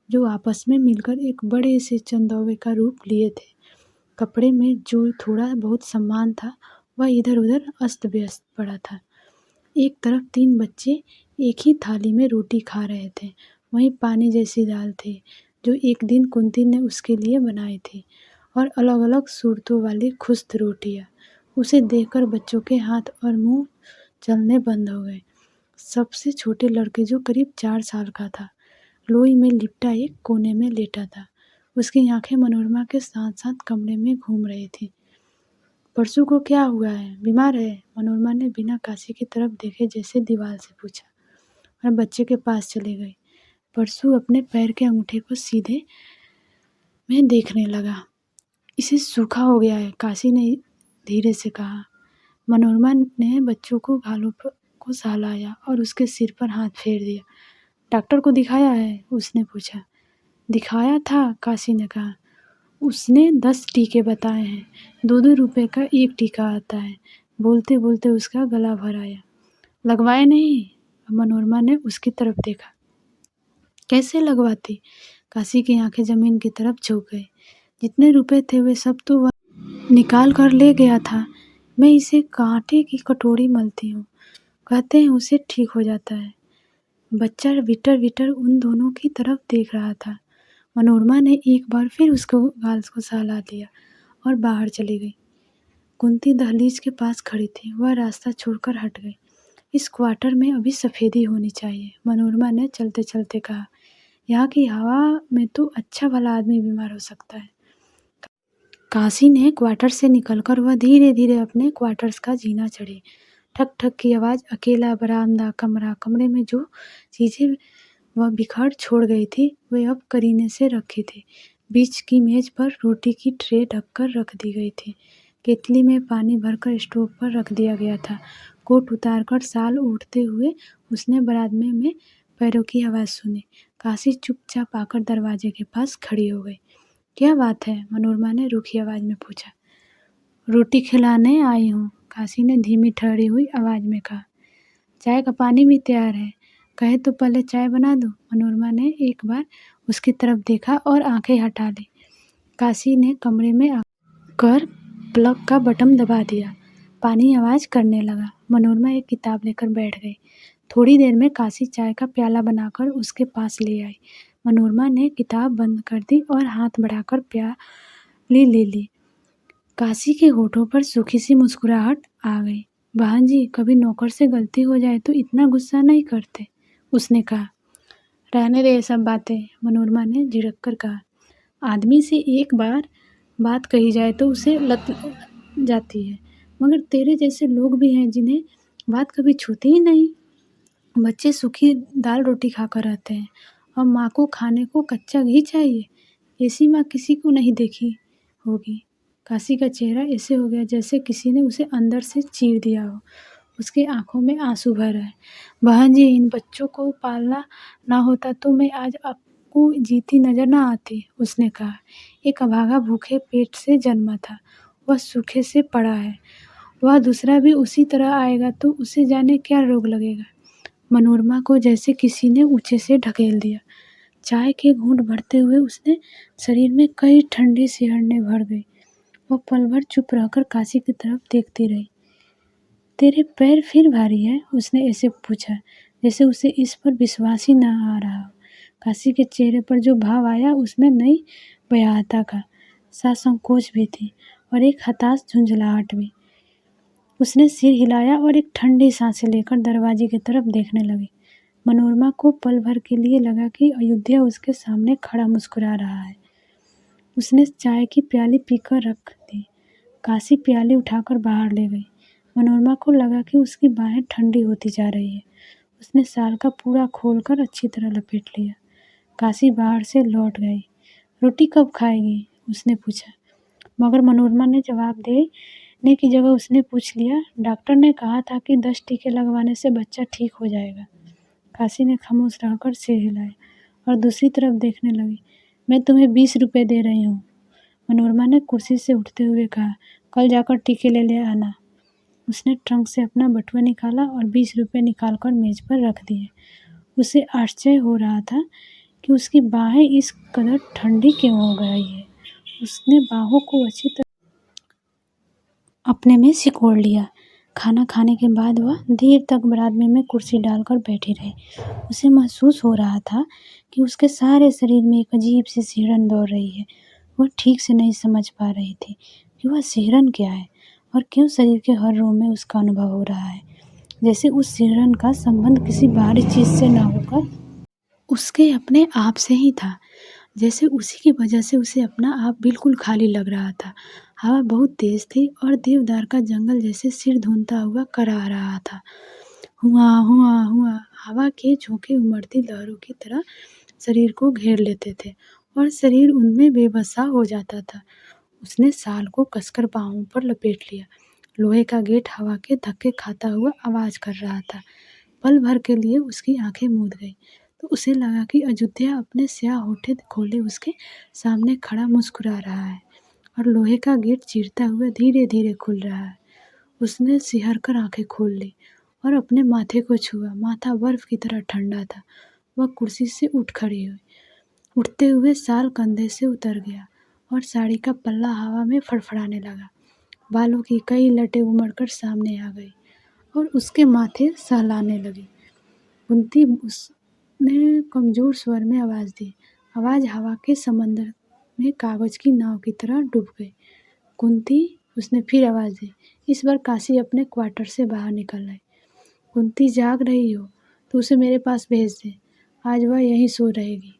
जो आपस में मिलकर एक बड़े से चंदौवे का रूप लिए थे। कपड़े में जो थोड़ा बहुत सामान था, वह इधर उधर अस्त व्यस्त पड़ा था। एक तरफ 3 बच्चे एक ही थाली में रोटी खा रहे थे। वहीं पानी जैसी दाल थी, जो एक दिन कुंती ने उसके लिए बनाई थी, और अलग अलग सूरतों वाली खुश्त रोटियां। उसे देखकर बच्चों के हाथ और मुंह चलने बंद हो गए। सबसे छोटे लड़के, जो करीब 4 साल का था, लोई में लिपटा एक कोने में लेटा था। उसकी आंखें मनोरमा के साथ साथ कमरे में घूम रही थी। परसों को क्या हुआ है, बीमार है? मनोरमा ने बिना काशी की तरफ देखे जैसे दीवार से पूछा और बच्चे के पास चली गई। परसों अपने पैर के अंगूठे को सीधे में देखने लगा। इसे सूखा हो गया है, काशी ने धीरे से कहा। मनोरमा ने बच्चों को गालों को सहलाया और उसके सिर पर हाथ फेर दिया। डॉक्टर को दिखाया है? उसने पूछा। दिखाया था, काशी ने कहा। उसने 10 टीके बताए हैं, 2-2 रुपए का एक टीका आता है। बोलते बोलते उसका गला भर आया। लगवाए नहीं? मनोरमा ने उसकी तरफ देखा। कैसे लगवाती? काशी की आंखें जमीन की तरफ झुक गई। जितने रुपए थे वे सब तो वह निकाल कर ले गया था। मैं इसे कांटे की कटोरी मलती हूँ, कहते हैं उससे ठीक हो जाता है। बच्चा विटर विटर उन दोनों की तरफ देख रहा था। मनोरमा ने एक बार फिर उसको गाल को सहला दिया और बाहर चली गई। कुंती दहलीज के पास खड़ी थी। वह रास्ता छोड़कर हट गई। इस क्वार्टर में अभी सफ़ेदी होनी चाहिए, मनोरमा ने चलते चलते कहा। यहाँ की हवा में तो अच्छा भला आदमी बीमार हो सकता है। काशी ने क्वार्टर से निकलकर वह धीरे धीरे अपने क्वार्टर्स का जीना चढ़ी। ठक ठक की आवाज़, अकेला बरामदा, कमरा, कमरे में जो चीज़ें वह बिखर छोड़ गई थी वे अब करीने से रखी थी। बीच की मेज पर रोटी की ट्रे ढककर रख दी गई थी। केतली में पानी भरकर स्टोव पर रख दिया गया था। कोट उतारकर साल ओढ़ते हुए उसने बरामदे में पैरों की आवाज़ सुनी। काशी चुपचाप आकर दरवाजे के पास खड़ी हो गई। क्या बात है? मनोरमा ने रूखी आवाज़ में पूछा। रोटी खिलाने आई हूँ, काशी ने धीमी ठहरी हुई आवाज़ में कहा। चाय का पानी भी तैयार है, कहे तो पहले चाय बना दो। मनोरमा ने एक बार उसकी तरफ देखा और आंखें हटा ली। काशी ने कमरे में आकर प्लग का बटन दबा दिया। पानी आवाज़ करने लगा। मनोरमा एक किताब लेकर बैठ गई। थोड़ी देर में काशी चाय का प्याला बनाकर उसके पास ले आई। मनोरमा ने किताब बंद कर दी और हाथ बढ़ाकर प्याली ले ली। काशी के होठों पर सूखी सी मुस्कुराहट आ गई। बहन जी, कभी नौकर से गलती हो जाए तो इतना गुस्सा नहीं करते, उसने कहा। रहने दे ये सब बातें, मनोरमा ने झिड़क कर कहा। आदमी से एक बार बात कही जाए तो उसे लत जाती है, मगर तेरे जैसे लोग भी हैं जिन्हें बात कभी छूती ही नहीं। बच्चे सूखी दाल रोटी खाकर रहते हैं और माँ को खाने को कच्चा घी चाहिए। ऐसी माँ किसी को नहीं देखी होगी। काशी का चेहरा ऐसे हो गया जैसे किसी ने उसे अंदर से चीर दिया हो। उसके आंखों में आंसू भर आए। बहन जी, इन बच्चों को पालना ना होता तो मैं आज आपको जीती नजर ना आती, उसने कहा। एक अभागा भूखे पेट से जन्मा था, वह सूखे से पड़ा है। वह दूसरा भी उसी तरह आएगा तो उसे जाने क्या रोग लगेगा। मनोरमा को जैसे किसी ने ऊंचे से ढकेल दिया। चाय के घूंट भरते हुए उसने शरीर में कई ठंडी सिहरने भर गई। वह पल भर चुप रहकर काशी की तरफ देखती रही। तेरे पैर फिर भारी है, उसने ऐसे पूछा जैसे उसे इस पर विश्वास ही न आ रहा हो। काशी के चेहरे पर जो भाव आया उसमें नई भयावहता का सा संकोच भी थी और एक हताश झुंझलाहट भी। उसने सिर हिलाया और एक ठंडी सांसें लेकर दरवाजे की तरफ देखने लगी। मनोरमा को पल भर के लिए लगा कि अयोध्या उसके सामने खड़ा मुस्कुरा रहा है। उसने चाय की प्याली पीकर रख दी। काशी प्याली उठाकर बाहर ले गई। मनोरमा को लगा कि उसकी बाहें ठंडी होती जा रही है। उसने साल का पूरा खोलकर अच्छी तरह लपेट लिया। काशी बाहर से लौट गई। रोटी कब खाएगी, उसने पूछा, मगर मनोरमा ने जवाब देने की जगह उसने पूछ लिया। डॉक्टर ने कहा था कि 10 टीके लगवाने से बच्चा ठीक हो जाएगा। काशी ने खामोश रहकर सिर हिलाया और दूसरी तरफ देखने लगी। मैं तुम्हें 20 रुपये दे रही हूँ, मनोरमा ने कुर्सी से उठते हुए कहा। कल जाकर टीके ले आना। उसने ट्रंक से अपना बटुआ निकाला और 20 रुपये निकालकर मेज पर रख दिए। उसे आश्चर्य हो रहा था कि उसकी बाहें इस कदर ठंडी क्यों हो गई है। उसने बाहों को अच्छी तरह अपने में सिकोड़ लिया। खाना खाने के बाद वह देर तक बरामदे में कुर्सी डालकर बैठी रही। उसे महसूस हो रहा था कि उसके सारे शरीर में एक अजीब सी सिहरन दौड़ रही है। वह ठीक से नहीं समझ पा रही थी कि वह सिहरन क्या है और क्यों शरीर के हर रोम में उसका अनुभव हो रहा है, जैसे उस सिहरन का संबंध किसी बाहरी चीज़ से न होकर उसके अपने आप से ही था। जैसे उसी की वजह से उसे अपना आप बिल्कुल खाली लग रहा था। हवा बहुत तेज थी और देवदार का जंगल जैसे सिर धूनता हुआ करा रहा था। हुआ हुआ हुआ हवा के झोंके उमड़ती लहरों की तरह शरीर को घेर लेते थे और शरीर उनमें बेबसा हो जाता था। उसने साल को कसकर बाहों पर लपेट लिया। लोहे का गेट हवा के धक्के खाता हुआ आवाज कर रहा था। पल भर के लिए उसकी आंखें मूंद गई तो उसे लगा कि अयोध्या अपने स्याह होठे खोले उसके सामने खड़ा मुस्कुरा रहा है और लोहे का गेट चीरता हुआ धीरे धीरे खुल रहा है। उसने सिहर कर आंखें खोल ली और अपने माथे को छुआ। माथा बर्फ की तरह ठंडा था। वह कुर्सी से उठ खड़ी हुई। उठते हुए साल कंधे से उतर गया और साड़ी का पल्ला हवा में फड़फड़ाने लगा। बालों की कई लटें उमड़कर सामने आ गई और उसके माथे सहलाने लगी। कुंती उसने कमजोर स्वर में आवाज दी। आवाज हवा के समंदर में कागज की नाव की तरह डूब गई। कुंती, उसने फिर आवाज दी। इस बार काशी अपने क्वार्टर से बाहर निकल आई। कुंती, जाग रही हो तो उसे मेरे पास भेज दे। आज वह यहीं सो रहेगी।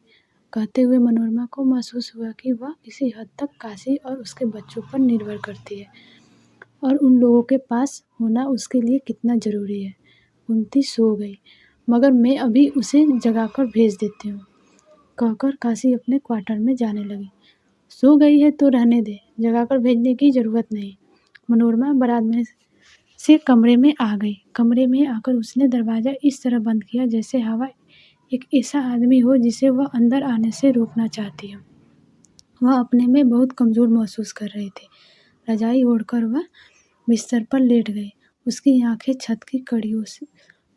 कहते हुए मनोरमा को महसूस हुआ कि वह किसी हद तक काशी और उसके बच्चों पर निर्भर करती है और उन लोगों के पास होना उसके लिए कितना जरूरी है। कुंती सो गई, मगर मैं अभी उसे जगाकर भेज देती हूँ, कहकर काशी अपने क्वार्टर में जाने लगी। सो गई है तो रहने दे, जगाकर भेजने की जरूरत नहीं। मनोरमा बारात में से कमरे में आ गई। कमरे में आकर उसने दरवाज़ा इस तरह बंद किया जैसे हवा एक ऐसा आदमी हो जिसे वह अंदर आने से रोकना चाहती हो। वह अपने में बहुत कमज़ोर महसूस कर रही थी। रजाई ओढ़कर वह बिस्तर पर लेट गई। उसकी आंखें छत की कड़ियों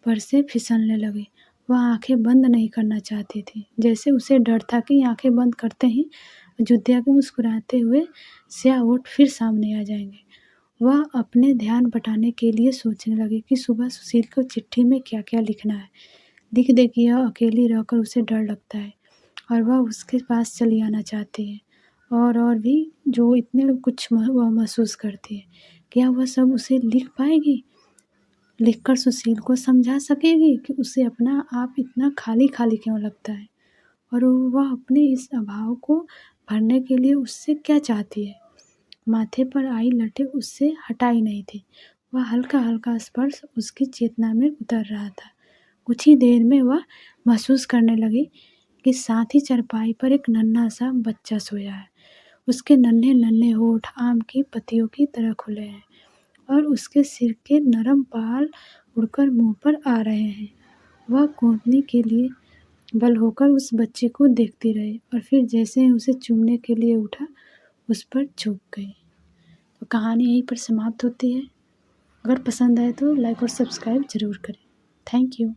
पर से फिसलने लगी। वह आंखें बंद नहीं करना चाहती थी, जैसे उसे डर था कि आंखें बंद करते ही अयोध्या के मुस्कुराते हुए स्याह होठ फिर सामने आ जाएंगे। वह अपने ध्यान बटाने के लिए सोचने लगी कि सुबह सुशील को चिट्ठी में क्या क्या लिखना है। लिख दे कि यह अकेली रहकर उसे डर लगता है और वह उसके पास चली आना चाहती है, और भी जो इतने कुछ वह महसूस करती है। क्या वह सब उसे लिख पाएगी? लिखकर सुशील को समझा सकेगी कि उसे अपना आप इतना खाली खाली क्यों लगता है और वह अपने इस अभाव को भरने के लिए उससे क्या चाहती है। माथे पर आई लटें उससे हटाई नहीं थी। वह हल्का हल्का स्पर्श उसकी चेतना में उतर रहा था। कुछ ही देर में वह महसूस करने लगी कि साथ ही चारपाई पर एक नन्हा सा बच्चा सोया है। उसके नन्हे नन्हे होठ आम की पत्तियों की तरह खुले हैं और उसके सिर के नरम बाल उड़कर मुंह पर आ रहे हैं। वह कूदने के लिए बल होकर उस बच्चे को देखती रही और फिर जैसे ही उसे चूमने के लिए उठा, उस पर झुक गई। तो कहानी यहीं पर समाप्त होती है। अगर पसंद आए तो लाइक और सब्सक्राइब ज़रूर करें। Thank you.